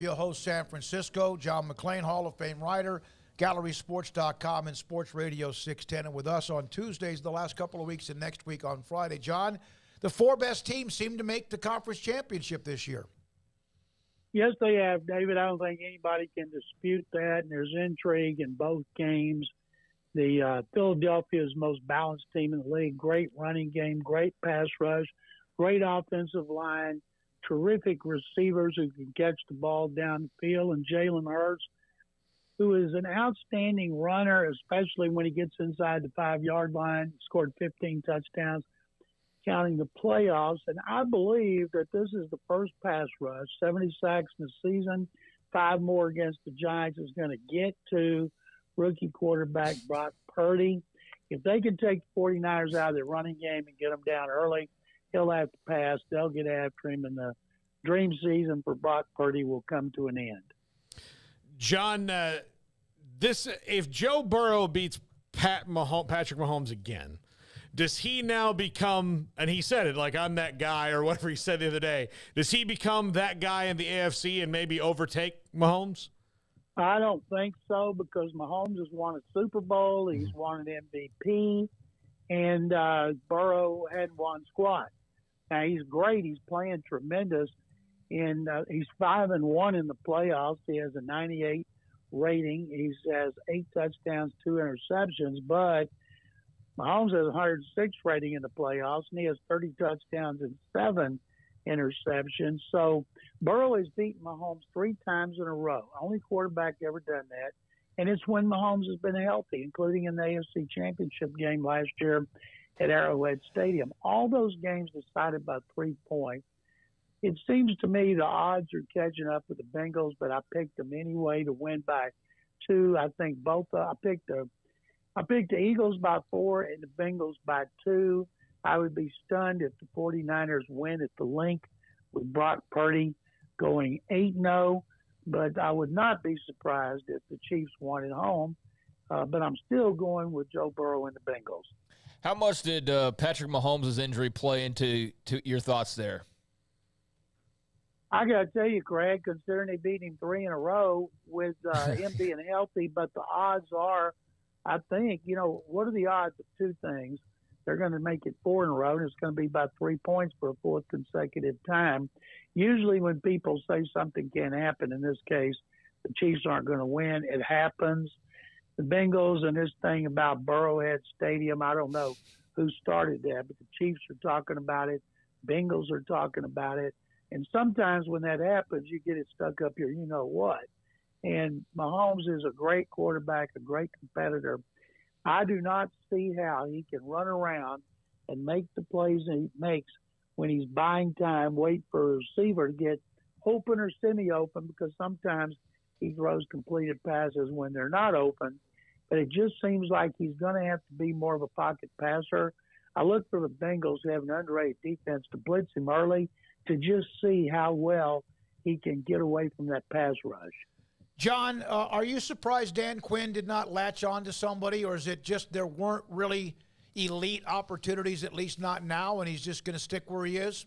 Your host, San Francisco, John McClain, Hall of Fame writer, GallerySports.com, and Sports Radio 610. And with us on Tuesdays the last couple of weeks and next week on Friday. John, the four best teams seem to make the conference championship this year. Yes, they have, David. I don't think anybody can dispute that. And there's intrigue in both games. The Philadelphia is the most balanced team in the league. Great running game, great pass rush, great offensive line, terrific receivers who can catch the ball down the field, and Jalen Hurts, who is an outstanding runner, especially when he gets inside the 5-yard line, scored 15 touchdowns, counting the playoffs. And I believe that this is the first pass rush, 70 sacks in the season, 5 more against the Giants, is going to get to rookie quarterback Brock Purdy. If they can take the 49ers out of their running game and get them down early, he'll have to pass. They'll get after him, and the dream season for Brock Purdy will come to an end. John, if Joe Burrow beats Patrick Mahomes again, does he now become, and he said it like I'm that guy or whatever he said the other day, does he become that guy in the AFC and maybe overtake Mahomes? I don't think so, because Mahomes has won a Super Bowl, he's won an MVP, and Burrow hadn't won squat. Now, he's great. He's playing tremendous, and he's 5-1 in the playoffs. He has a 98 rating. He has 8 touchdowns, 2 interceptions, but Mahomes has a 106 rating in the playoffs, and he has 30 touchdowns and 7 interceptions. So Burrow has beaten Mahomes 3 times in a row. Only quarterback ever done that. And it's when Mahomes has been healthy, including in the AFC Championship game last year at Arrowhead Stadium. All those games decided by 3 points. It seems to me the odds are catching up with the Bengals, but I picked them anyway to win by 2. I think I picked the Eagles by 4 and the Bengals by 2. I would be stunned if the 49ers win at the link with Brock Purdy going 8-0, but I would not be surprised if the Chiefs won at home. But I'm still going with Joe Burrow and the Bengals. How much did Patrick Mahomes' injury play into your thoughts there? I got to tell you, Craig, considering they beat him 3 in a row with him being healthy, but the odds are, I think, what are the odds of 2 things? They're going to make it 4 in a row, and it's going to be about 3 points for a 4th consecutive time. Usually when people say something can't happen, in this case, the Chiefs aren't going to win, it happens. The Bengals and this thing about Burrowhead Stadium, I don't know who started that, but the Chiefs are talking about it. Bengals are talking about it. And sometimes when that happens, you get it stuck up your you-know-what. And Mahomes is a great quarterback, a great competitor. I do not see how he can run around and make the plays he makes when he's buying time, wait for a receiver to get open or semi-open, because sometimes he throws completed passes when they're not open. But it just seems like he's going to have to be more of a pocket passer. I look for the Bengals, who have an underrated defense, to blitz him early to just see how well he can get away from that pass rush. John, are you surprised Dan Quinn did not latch on to somebody, or is it just there weren't really elite opportunities, at least not now, and he's just going to stick where he is?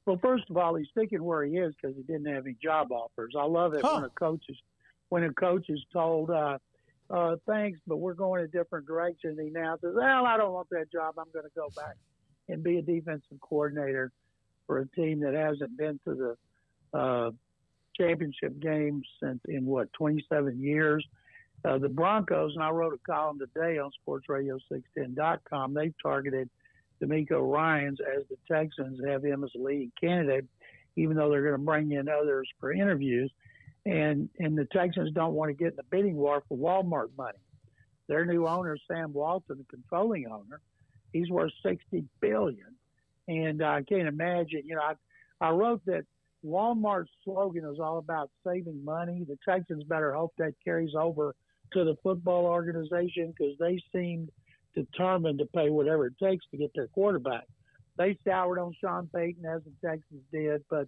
Well, first of all, he's sticking where he is because he didn't have any job offers. I love it when a coach is told, thanks, but we're going a different direction. And he now says, well, I don't want that job. I'm going to go back and be a defensive coordinator for a team that hasn't been to the championship game since 27 years. The Broncos, and I wrote a column today on sportsradio610.com, they've targeted D'Amico Ryans as the Texans have him as a leading candidate, even though they're going to bring in others for interviews. And the Texans don't want to get in the bidding war for Walmart money. Their new owner, Sam Walton, the controlling owner, he's worth $60 billion. And I can't imagine, I wrote that Walmart's slogan is all about saving money. The Texans better hope that carries over to the football organization, because they seem determined to pay whatever it takes to get their quarterback. They soured on Sean Payton, as the Texans did, but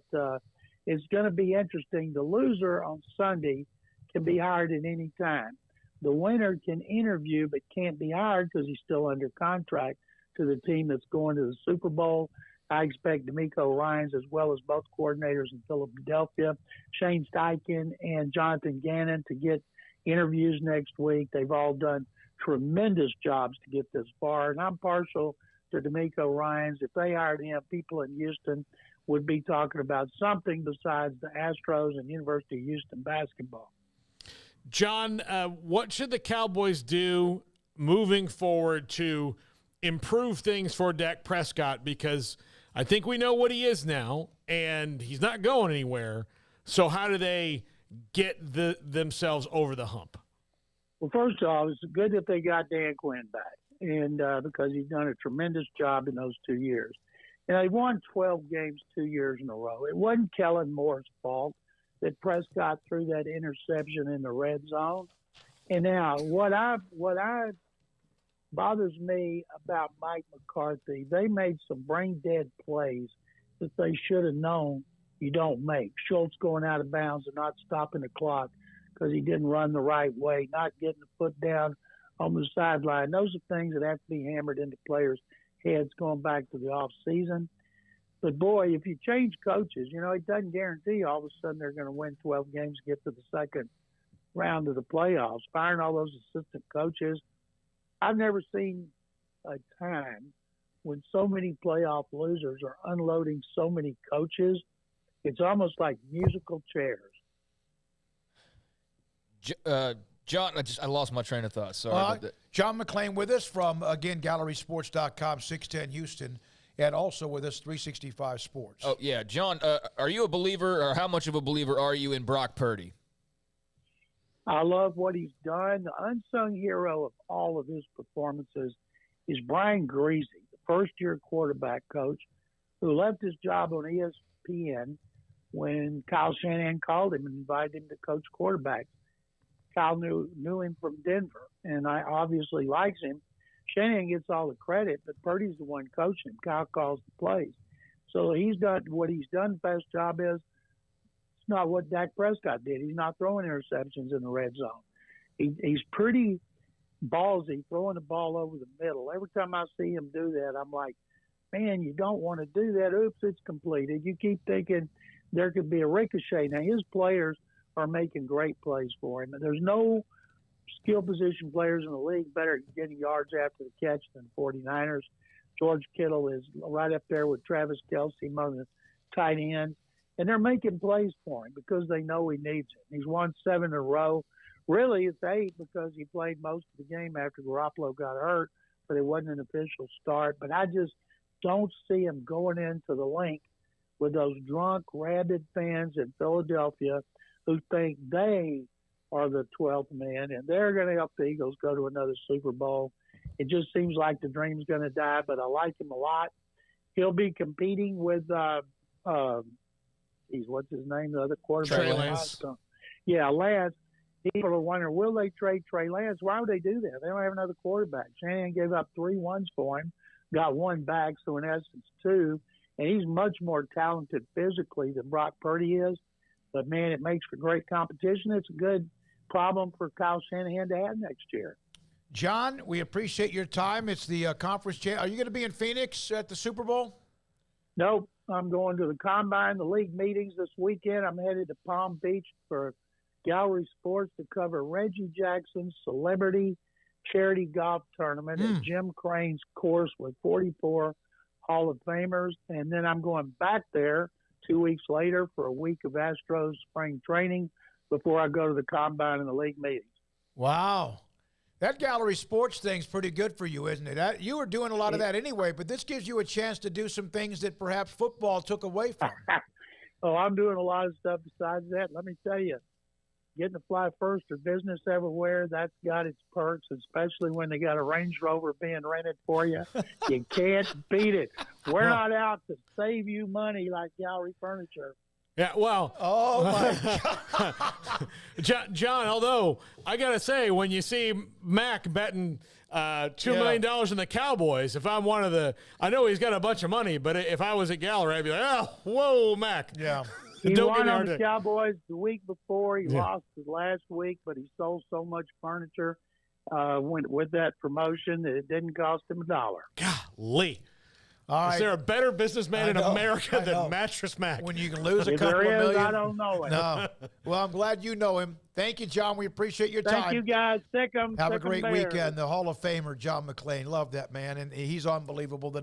it's going to be interesting. The loser on Sunday can be hired at any time. The winner can interview but can't be hired because he's still under contract to the team that's going to the Super Bowl. I expect D'Amico Ryans, as well as both coordinators in Philadelphia, Shane Steichen and Jonathan Gannon, to get interviews next week. They've all done tremendous jobs to get this far, and I'm partial to D'Amico Ryans. If they hired him, people in Houston would be talking about something besides the Astros and University of Houston basketball. John, what should the Cowboys do moving forward to improve things for Dak Prescott? Because I think we know what he is now, and he's not going anywhere. So how do they get themselves over the hump? Well, first of all, it's good that they got Dan Quinn back, and because he's done a tremendous job in those 2 years. And they won 12 games 2 years in a row. It wasn't Kellen Moore's fault that Prescott threw that interception in the red zone. And now, what bothers me about Mike McCarthy, they made some brain-dead plays that they should have known you don't make. Schultz going out of bounds and not stopping the clock because he didn't run the right way, not getting the foot down on the sideline. Those are things that have to be hammered into players' heads going back to the off season. But, boy, if you change coaches, it doesn't guarantee all of a sudden they're going to win 12 games to get to the second round of the playoffs. Firing all those assistant coaches, I've never seen a time when so many playoff losers are unloading so many coaches. It's almost like musical chairs. John, I lost my train of thought. Sorry about that. John McClain with us from, again, GallerySports.com, 610 Houston, and also with us, 365 Sports. Oh, yeah. John, are you a believer, or how much of a believer are you in Brock Purdy? I love what he's done. The unsung hero of all of his performances is Brian Greasy, the first-year quarterback coach who left his job on ESPN when Kyle Shanahan called him and invited him to coach quarterbacks. Kyle knew him from Denver, and I obviously likes him. Shanahan gets all the credit, but Purdy's the one coaching him. Kyle calls the plays. So he's done what he's done. Best job is it's not what Dak Prescott did. He's not throwing interceptions in the red zone. He's pretty ballsy throwing the ball over the middle. Every time I see him do that, I'm like, man, you don't want to do that. Oops, it's completed. You keep thinking there could be a ricochet. Now, his players are making great plays for him. And there's no skill position players in the league better at getting yards after the catch than 49ers. George Kittle is right up there with Travis Kelce among the tight ends. And they're making plays for him because they know he needs it. He's won 7 in a row. Really, it's 8 because he played most of the game after Garoppolo got hurt, but it wasn't an official start. But I just don't see him going into the link with those drunk, rabid fans in Philadelphia who think they are the 12th man and they're going to help the Eagles go to another Super Bowl. It just seems like the dream's going to die, but I like him a lot. He'll be competing with, what's his name, the other quarterback? Trey Lance. Yeah, Lance. People are wondering, will they trade Trey Lance? Why would they do that? They don't have another quarterback. Shanahan gave up 3 ones for him, got 1 back, so in essence 2. And he's much more talented physically than Brock Purdy is. But, man, it makes for great competition. It's a good problem for Kyle Shanahan to have next year. John, we appreciate your time. It's the conference. Are you going to be in Phoenix at the Super Bowl? Nope. I'm going to the Combine, the league meetings this weekend. I'm headed to Palm Beach for Gallery Sports to cover Reggie Jackson's celebrity charity golf tournament at Jim Crane's course with 44 Hall of Famers. And then I'm going back there 2 weeks later for a week of Astros spring training before I go to the Combine and the league meetings. Wow. That Gallery Sports thing's pretty good for you, isn't it? You were doing a lot of that anyway, but this gives you a chance to do some things that perhaps football took away from. Oh, I'm doing a lot of stuff besides that. Let me tell you, getting to fly first or business everywhere, that's got its perks, especially when they got a Range Rover being rented for you. You can't beat it. We're not out to save you money like Gallery Furniture. Yeah, well. Oh, my God. John, although I got to say, when you see Mac betting $2 million in the Cowboys, if I'm one of the – I know he's got a bunch of money, but if I was at Gallery, I'd be like, oh, whoa, Mac. Yeah. He won on the Cowboys the week before. He lost the last week, but he sold so much furniture with that promotion that it didn't cost him $1. Golly. All right. Is there a better businessman I in know, America I know. than Mattress Mac? When you can lose a If couple of there is, million. I don't know it. No. Well, I'm glad you know him. Thank you, John. We appreciate your time. Thank you, guys. Sick 'em. Have a Sick 'em great Bears. weekend. The Hall of Famer, John McClain. Love that man, and he's unbelievable. The